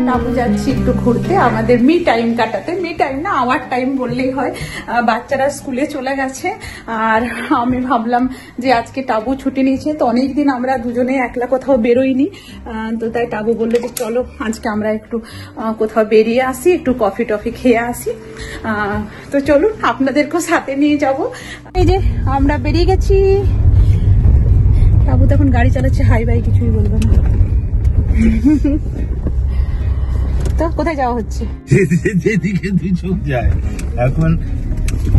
টাবু যাচ্ছি একটু ঘুরতে, আমাদের মি টাইম কাটাতে। মি টাইম না, আওয়ার টাইম বললেই হয়। বাচ্চারা স্কুলে চলে গেছে, আর আমি ভাবলাম যে আজকে টাবু ছুটি নিয়েছে, তো অনেকদিন আমরা দুজনে একলা কোথাও বেরোইনি, তো তাই টাবু বললো যে চলো আজকে আমরা একটু কোথাও বেরিয়ে আসি, একটু কফি টফি খেয়ে আসি। তো চলুন আপনাদেরকেও সাথে নিয়ে যাব। এই যে আমরা বেরিয়ে গেছি। টাবু তো এখন গাড়ি চালাচ্ছে, হাই বাই কিছুই বলবে না। তো কোথায় যাওয়া হচ্ছে? যেদিকে দুই চোখ যায়। এখন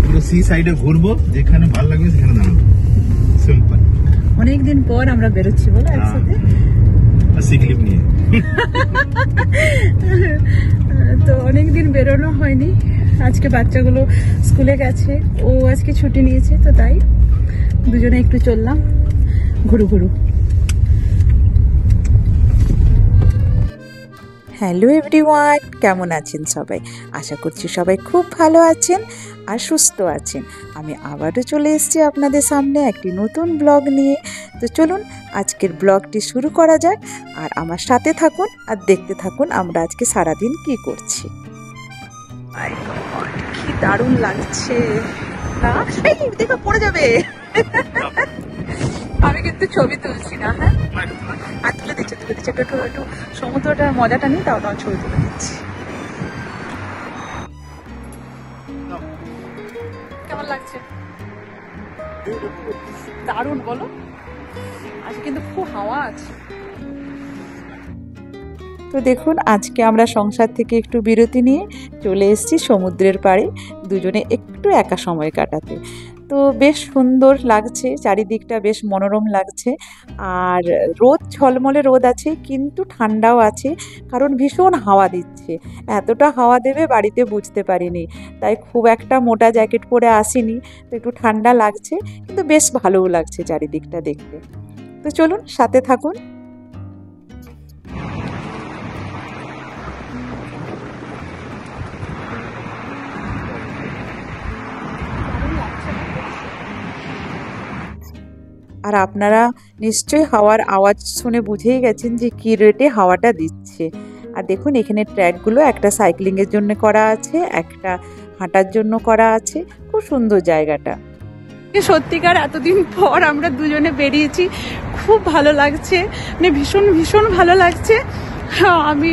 পুরো সি সাইডে ঘুরবো, যেখানে ভালো লাগবে সেখানে দাঁড়াবো। সিম্পল। অনেকদিন পর আমরা বেরোচ্ছি বলো একসাথে, সিক্লিপ নিয়ে। তো অনেকদিন বেরোনো হয়নি। আজকে বাচ্চাগুলো স্কুলে গেছে, ও আজকে ছুটি নিয়েছে, তো তাই দুজনে একটু চললাম ঘুরু ঘুরু। হ্যালো এভরিওয়ান, কেমন আছেন সবাই? আশা করছি সবাই খুব ভালো আছেন আর সুস্থ আছেন। আমি আবারও চলে এসেছি আপনাদের সামনে একটি নতুন ব্লগ নিয়ে। তো চলুন আজকের ব্লগটি শুরু করা যাক, আর আমার সাথে থাকুন আর দেখতে থাকুন আমরা আজকে সারাদিন কি করছি। কি দারুণ লাগছে না? এই দেখো পড়ে যাবে। আমি কিন্তু ছবি তুলছি না, হ্যাঁ, আর তুলে দিচ্ছে একটু সমুদ্রটার মজাটা নিই, তাও তোমার ছবি তুলে দিচ্ছি। কেমন লাগছে? দারুণ বলো। আজকে কিন্তু খুব হাওয়া আছে। তো দেখুন আজকে আমরা সংসার থেকে একটু বিরতি নিয়ে চলে এসেছি সমুদ্রের পাড়ে, দুজনে একটু একা সময় কাটাতে। তো বেশ সুন্দর লাগছে, চারিদিকটা বেশ মনোরম লাগছে, আর রোদ ঝলমলে রোদ আছে, কিন্তু ঠান্ডাও আছে, কারণ ভীষণ হাওয়া দিচ্ছে। এতটা হাওয়া দেবে বাড়িতে বুঝতে পারিনি, তাই খুব একটা মোটা জ্যাকেট পরে আসিনি, তো একটু ঠান্ডা লাগছে, কিন্তু বেশ ভালোও লাগছে চারিদিকটা দেখতে। তো চলুন সাথে থাকুন। আর আপনারা নিশ্চয়ই হাওয়ার আওয়াজ শুনে বুঝেই গেছেন যে কী রেটে হাওয়াটা দিচ্ছে। আর দেখুন এখানে ট্র্যাকগুলো একটা সাইক্লিংয়ের জন্য করা আছে, একটা হাঁটার জন্য করা আছে। খুব সুন্দর জায়গাটা। সত্যিকার এতদিন পর আমরা দুজনে বেরিয়েছি, খুব ভালো লাগছে, মানে ভীষণ ভীষণ ভালো লাগছে। আমি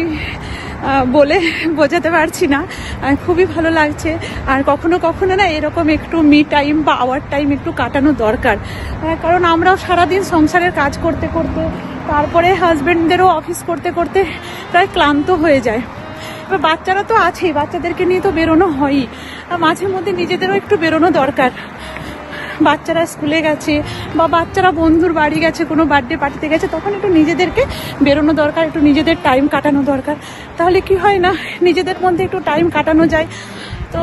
বলে বোঝাতে পারছি না, খুবই ভালো লাগছে। আর কখনো কখনো না এরকম একটু মি টাইম বা আওয়ার টাইম একটু কাটানো দরকার, কারণ আমরাও সারাদিন সংসারের কাজ করতে করতে, তারপরে হাজবেন্ডদেরও অফিস করতে করতে প্রায় ক্লান্ত হয়ে যায়। এবার বাচ্চারা তো আছেই, বাচ্চাদেরকে নিয়ে তো বেরোনো হয়ই, মাঝে মধ্যে নিজেদেরও একটু বেরোনো দরকার। বাচ্চারা স্কুলে গেছে বা বাচ্চারা বন্ধুর বাড়ি গেছে, কোনো বার্থডে পার্টিতে গেছে, তখন একটু নিজেদেরকে বেরোনো দরকার, একটু নিজেদের টাইম কাটানো দরকার। তাহলে কি হয় না, নিজেদের মধ্যে একটু টাইম কাটানো যায়। তো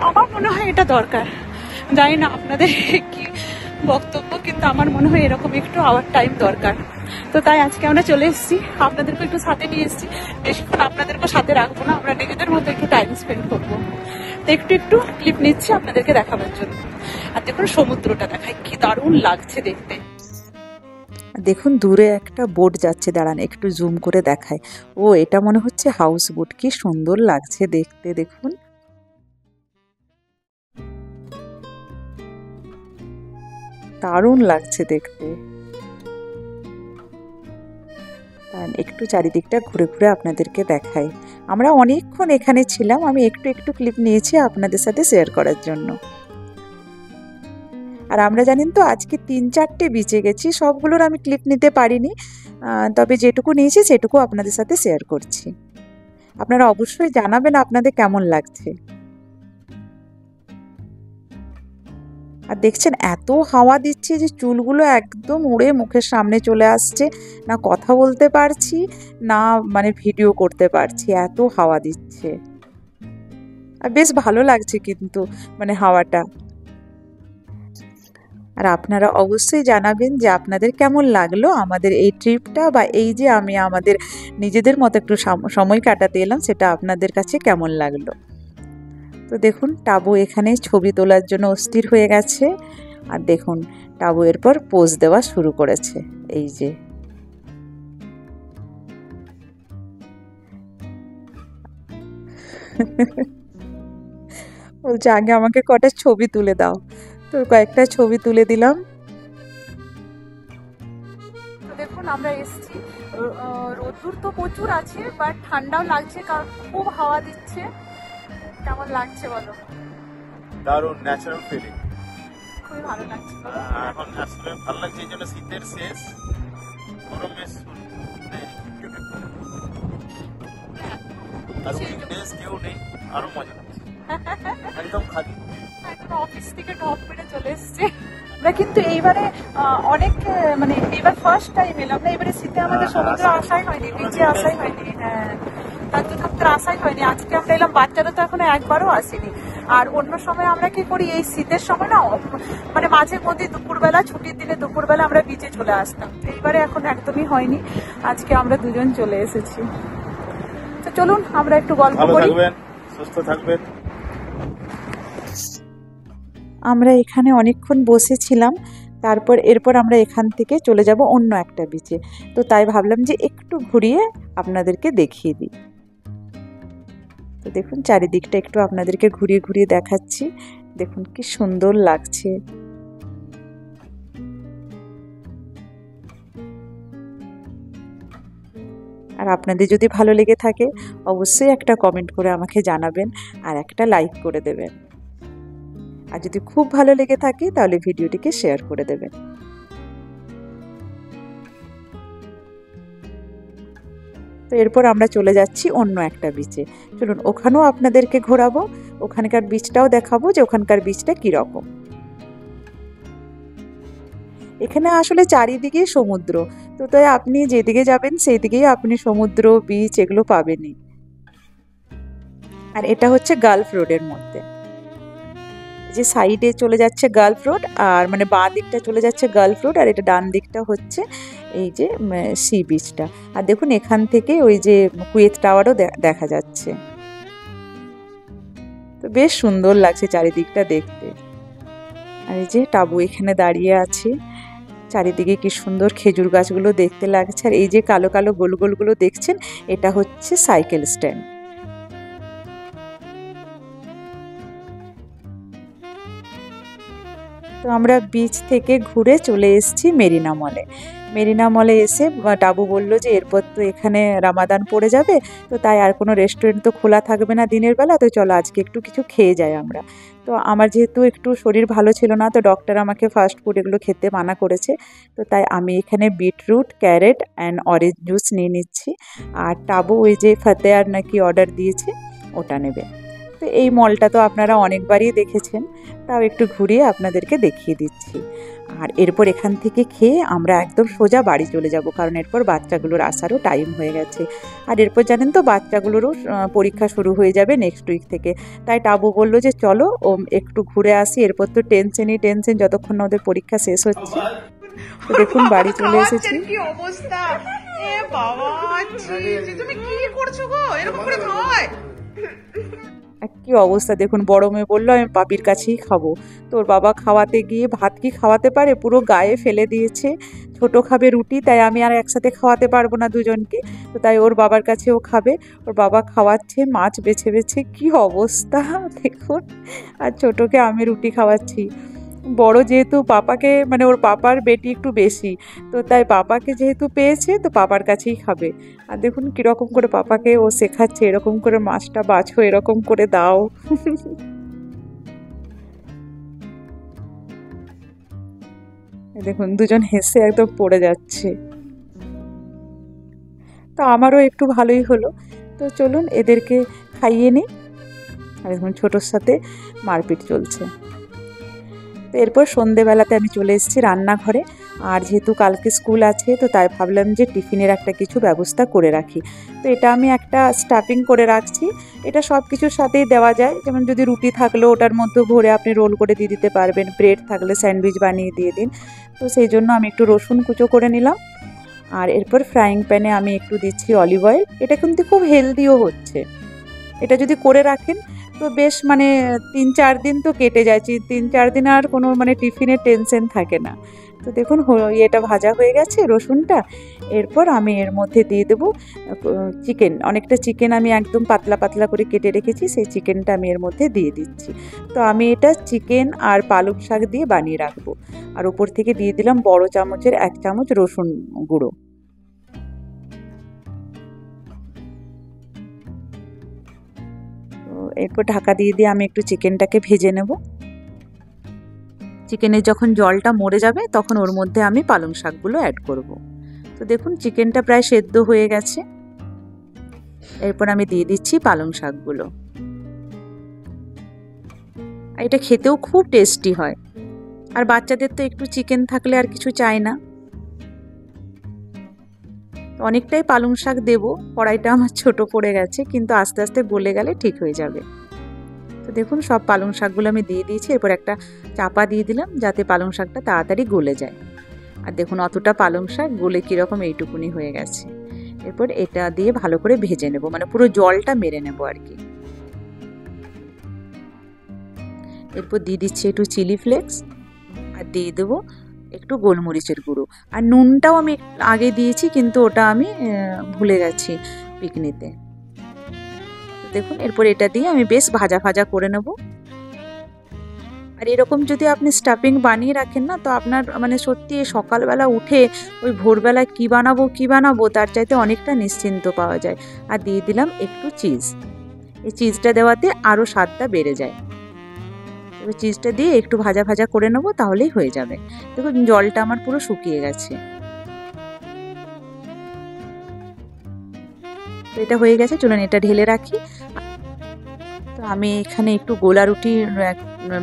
আমার মনে হয় এটা দরকার। জানি না আপনাদের কি বক্তব্য, কিন্তু আমার মনে হয় এরকম একটু আওয়ার টাইম দরকার। তো তাই আজকে আমরা চলে এসেছি, আপনাদেরকে একটু সাথে নিয়ে এসেছি। বেশিক্ষণ আপনাদেরকে সাথে রাখবো না, আমরা নিজেদের মধ্যে একটু টাইম স্পেন্ড করবো। তো একটু একটু ক্লিপ নিচ্ছি আপনাদেরকে দেখাবার জন্য। আর দেখুন সমুদ্রটা দেখায়, কি দারুণ লাগছে দেখতে। দেখুন দূরে একটা বোট যাচ্ছে, দাঁড়ান একটু জুম করে দেখায়। ও এটা মনে হচ্ছে হাউস বোট, কি সুন্দর লাগছে দেখতে। দেখুন দারুণ লাগছে দেখতে। একটু চারিদিকটা ঘুরে ঘুরে আপনাদেরকে দেখাই। আমরা অনেকক্ষণ এখানে ছিলাম, আমি একটু একটু ক্লিপ নিয়েছি আপনাদের সাথে শেয়ার করার জন্য। আর আমরা জানেন তো আজকে 3-4টে বিচে গেছি, সবগুলোর আমি ক্লিপ নিতে পারিনি, তবে যেটুকু নিয়েছি সেটুকু আপনাদের সাথে শেয়ার করছি। আপনারা অবশ্যই জানাবেন আপনাদের কেমন লাগছে। আর দেখছেন এত হাওয়া দিচ্ছে যে চুলগুলো একদম উড়ে মুখের সামনে চলে আসছে, না কথা বলতে পারছি না মানে ভিডিও করতে পারছি, এত হাওয়া দিচ্ছে। আর বেশ ভালো লাগছে কিন্তু মানে হাওয়াটা। আর আপনারা অবশ্যই জানাবেন যে আপনাদের কেমন লাগলো আমাদের এই ট্রিপটা, বা এই যে আমি আমাদের নিজেদের মতো একটু সময় কাটাতে এলাম, সেটা আপনাদের কাছে কেমন লাগলো। তো দেখুন টাবু এখানে ছবি তোলার জন্য অস্থির হয়ে গেছে, আর দেখুন টাবু এরপর পোজ দেওয়া শুরু করেছে। এই যে বলছে আগে আমাকে কটা ছবি তুলে দাও। তো কয়েকটা ছবি তুলে দিলাম। তো দেখুন আমরা এসেছি, রোদ্দুর তো প্রচুর আছে, বাট ঠান্ডাও লাগছে কারণ খুব হাওয়া দিচ্ছে। কেমন লাগছে বলো? দারুণ ন্যাচারাল ফিলিং, খুবই ভালো লাগছে। এখন আসলে ভালো লাগছে এই জন্য শীতের শেষ, গরমের শুরু, আর উইকডেজ কেউ নেই, আরো মজা লাগছে, একদম খালি। একদম অফিস থেকে ড্রপ করে চলে এসছে। আমরা কিন্তু এইবারে অনেক মানে এবার ফার্স্ট টাইম এলাম না, এবারে শীতে আমাদের সমুদ্রে আসাই হয়নি, বিচে আসাই হয়নি। হ্যাঁ, তার জন্য আমাদের আসাই হয়নি। আজকে আমরা এলাম, বাচ্চারা তো এখনো একবারও আসেনি। আর অন্য সময় আমরা কি করি, এই শীতের সময় না মানে মাঝে মধ্যে দুপুরবেলা, ছুটির দিনে দুপুরবেলা আমরা বিচে চলে আসতাম। এইবারে এখন একদমই হয়নি, আজকে আমরা দুজন চলে এসেছি। তো চলুন আমরা একটু গল্প ভালো করি। থাকবেন, সুস্থ থাকবেন। আমরা এখানে অনেকক্ষণ বসেছিলাম, এরপর আমরা এখান থেকে চলে যাব অন্য একটা বিচে। তো তাই ভাবলাম যে একটু ঘুরিয়ে আপনাদেরকে দেখিয়ে দিই। তো দেখুন চারিদিকটা একটু আপনাদেরকে ঘুরিয়ে ঘুরিয়ে দেখাচ্ছি। দেখুন কি সুন্দর লাগছে। আর আপনাদের যদি ভালো লেগে থাকে অবশ্যই একটা কমেন্ট করে আমাকে জানাবেন আর একটা লাইক করে দেবেন। আর যদি খুব ভালো লেগে থাকে তাহলে ভিডিওটিকে শেয়ার করে দেবেন। তো এরপর আমরা চলে যাচ্ছি অন্য একটা বিচে। চলুন ওখানেও আপনাদেরকে ঘোরাবো, ওখানকার বিচটাও দেখাবো যে ওখানকার বিচটা কীরকম। এখানে আসলে চারিদিকে সমুদ্র, তো তাই আপনি যেদিকে যাবেন সেই দিকেই আপনি সমুদ্র, বিচ এগুলো পাবেনই। আর এটা হচ্ছে গালফ রোডের মধ্যে, যে সাইডে চলে যাচ্ছে গালফ রোড, আর মানে বাঁ দিকটা চলে যাচ্ছে গালফ রোড, আর এটা ডান দিকটা হচ্ছে এই যে সি বিচটা। আর দেখুন এখান থেকে ওই যে কুয়েত টাওয়ারও দেখা যাচ্ছে। তো বেশ সুন্দর লাগছে চারিদিকটা দেখতে। আর এই যে টাবু এখানে দাঁড়িয়ে আছে, চারিদিকে কি সুন্দর খেজুর গাছগুলো দেখতে লাগছে। আর এই যে কালো কালো গোল গোলগুলো দেখছেন, এটা হচ্ছে সাইকেল স্ট্যান্ড। তো আমরা বিচ থেকে ঘুরে চলে এসেছি মেরিনা মলে। মেরিনা মলে এসে টাবু বলল যে এরপর তো এখানে রামাদান পড়ে যাবে, তো তাই আর কোনো রেস্টুরেন্ট তো খোলা থাকবে না দিনের বেলা, তো চলো আজকে একটু কিছু খেয়ে যাই আমরা। তো আমার যেহেতু একটু শরীর ভালো ছিল না, তো ডক্টর আমাকে ফাস্ট ফুড এগুলো খেতে মানা করেছে, তো তাই আমি এখানে beetroot, carrot and orange juice নিয়ে নিচ্ছি। আর টাবু ওই যে ফতেয়ার নাকি অর্ডার দিয়েছে ওটা নেবে। তো এই মলটা তো আপনারা অনেকবারই দেখেছেন, তাও একটু ঘুরিয়ে আপনাদেরকে দেখিয়ে দিচ্ছি। আর এরপর এখান থেকে খেয়ে আমরা একদম সোজা বাড়ি চলে যাব, কারণ এরপর বাচ্চাগুলোর আসারও টাইম হয়ে গেছে। আর এরপর জানেন তো বাচ্চাগুলোরও পরীক্ষা শুরু হয়ে যাবে নেক্সট উইক থেকে, তাই টাবু বললো যে চলো একটু ঘুরে আসি, এরপর তো টেনশনই টেনশন যতক্ষণ না ওদের পরীক্ষা শেষ হচ্ছে। তো দেখুন বাড়ি চলে এসেছি। কি অবস্থা, এ বাবা তুমি কি করছো গো, এরকম করে খাওয়ায়? কি অবস্থা দেখুন, বড় মেয়ে বললো আমি পাপির কাছেই খাবো। তোর বাবা খাওয়াতে গিয়ে ভাত কি খাওয়াতে পারে, পুরো গায়ে ফেলে দিয়েছে। ছোট খাবে রুটি, তাই আমি আর একসাথে খাওয়াতে পারবো না দুজনকে, তো তাই ওর বাবার কাছেও খাবে। ওর বাবা খাওয়াচ্ছে মাছ বেছে বেছে, কি অবস্থা দেখুন। আর ছোটকে আমি রুটি খাওয়াচ্ছি। বড় যেহেতু পাপাকে মানে ওর পাপার বেটি একটু বেশি, তো তাই পাপাকে যেহেতু পেয়েছে তো পাপার কাছেই খাবে। আর দেখুন কীরকম করে পাপাকে ও শেখাচ্ছে, এরকম করে মাছটা বাছো, এরকম করে দাও। দেখুন দুজন হেসে একদম পড়ে যাচ্ছে। তো আমারও একটু ভালোই হলো। তো চলুন এদেরকে খাইয়ে নিই। আর দেখুন ছোটোর সাথে মারপিট চলছে। তো এরপর সন্ধেবেলাতে আমি চলে এসেছি রান্নাঘরে। আর যেহেতু কালকে স্কুল আছে, তো তাই ভাবলাম যে টিফিনের একটা কিছু ব্যবস্থা করে রাখি। তো এটা আমি একটা স্টাফিং করে রাখছি, এটা সব কিছুর সাথেই দেওয়া যায়। যেমন যদি রুটি থাকলেও ওটার মধ্যে ভরে আপনি রোল করে দিয়ে দিতে পারবেন, ব্রেড থাকলে স্যান্ডউইচ বানিয়ে দিয়ে দিন। তো সেই জন্য আমি একটু রসুন কুচো করে নিলাম। আর এরপর ফ্রাইং প্যানে আমি একটু দিচ্ছি অলিভ অয়েল। এটা কিন্তু খুব হেলদিও হচ্ছে, এটা যদি করে রাখেন তো বেশ মানে 3-4 দিন তো কেটে যায়, 3-4 দিন আর কোনো মানে টিফিনের টেনশন থাকে না। তো দেখুন এটা ভাজা হয়ে গেছে রসুনটা। এরপর আমি এর মধ্যে দিয়ে দেবো চিকেন। অনেকটা চিকেন আমি একদম পাতলা পাতলা করে কেটে রেখেছি, সেই চিকেনটা আমি এর মধ্যে দিয়ে দিচ্ছি। তো আমি এটা চিকেন আর পালং শাক দিয়ে বানিয়ে রাখবো। আর উপর থেকে দিয়ে দিলাম বড় চামচের 1 চামচ রসুন গুঁড়ো। তো এরপর ঢাকা দিয়ে আমি একটু চিকেনটাকে ভেজে নেব। চিকেনের যখন জলটা মরে যাবে তখন ওর মধ্যে আমি পালং শাকগুলো অ্যাড করব। তো দেখুন চিকেনটা প্রায় সেদ্ধ হয়ে গেছে। এরপর আমি দিয়ে দিচ্ছি পালং শাকগুলো। আর এটা খেতেও খুব টেস্টি হয়। আর বাচ্চাদের তো একটু চিকেন থাকলে আর কিছু চায় না। অনেকটাই পালং শাক দেবো, কড়াইটা আমার ছোট পড়ে গেছে, কিন্তু আস্তে আস্তে গলে গেলে ঠিক হয়ে যাবে। তো দেখুন সব পালং শাকগুলো আমি দিয়ে দিয়েছি। এরপর একটা চাপা দিয়ে দিলাম যাতে পালং শাকটা তাড়াতাড়ি গলে যায়। আর দেখুন অতটা পালং শাক গলে কীরকম এইটুকুনি হয়ে গেছে। এরপর এটা দিয়ে ভালো করে ভেজে নেব, মানে পুরো জলটা মেরে নেব আর কি। এরপর দিয়ে দিচ্ছি একটু চিলি ফ্লেক্স, আর দিয়ে দেবো একটু গোলমরিচের গুঁড়ো। আর নুনটাও আমি আগে দিয়েছি, কিন্তু ওটা আমি ভুলে গেছি পিকনিতে। দেখুন এরপর এটা দিয়ে আমি বেশ ভাজা ভাজা করে নেব। আর এরকম যদি আপনি স্টাফিং বানিয়ে রাখেন না, তো আপনার মানে সত্যি সকালবেলা উঠে ওই ভোরবেলায় কী বানাবো তার চাইতে অনেকটা নিশ্চিন্ত পাওয়া যায়। আর দিয়ে দিলাম একটু চিজ। এই চিজটা দেওয়াতে আরও স্বাদটা বেড়ে যায়। এবার চিজটা দিয়ে একটু ভাজা ভাজা করে নেবো, তাহলেই হয়ে যাবে। দেখুন জলটা আমার পুরো শুকিয়ে গেছে। তো এটা হয়ে গেছে, চলুন এটা ঢেলে রাখি। তো আমি এখানে একটু গোলা রুটির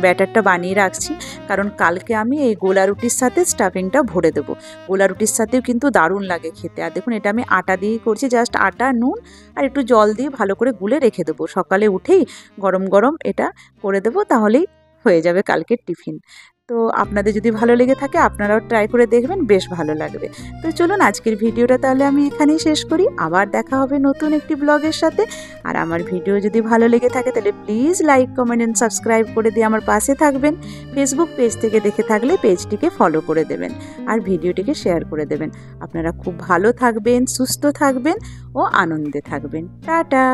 ব্যাটারটা বানিয়ে রাখছি, কারণ কালকে আমি এই গোলা রুটির সাথে স্টাফিংটা ভরে দেবো। গোলা রুটির সাথেও কিন্তু দারুণ লাগে খেতে। আর দেখুন এটা আমি আটা দিয়েই করছি, জাস্ট আটা, নুন আর একটু জল দিয়ে ভালো করে গুলে রেখে দেবো। সকালে উঠেই গরম গরম এটা করে দেবো, তাহলেই হয়ে যাবে কালকের টিফিন। তো আপনাদের যদি ভালো লেগে থাকে আপনারাও ট্রাই করে দেখবেন, বেশ ভালো লাগবে। তো চলুন আজকের ভিডিওটা তাহলে আমি এখানেই শেষ করি। আবার দেখা হবে নতুন একটি ব্লগের সাথে। আর আমার ভিডিও যদি ভালো লেগে থাকে তাহলে please like, comment and subscribe করে দিয়ে আমার পাশে থাকবেন। ফেসবুক পেজ থেকে দেখে থাকলে পেজটিকে ফলো করে দেবেন আর ভিডিওটিকে শেয়ার করে দেবেন। আপনারা খুব ভালো থাকবেন, সুস্থ থাকবেন ও আনন্দে থাকবেন। টাটা।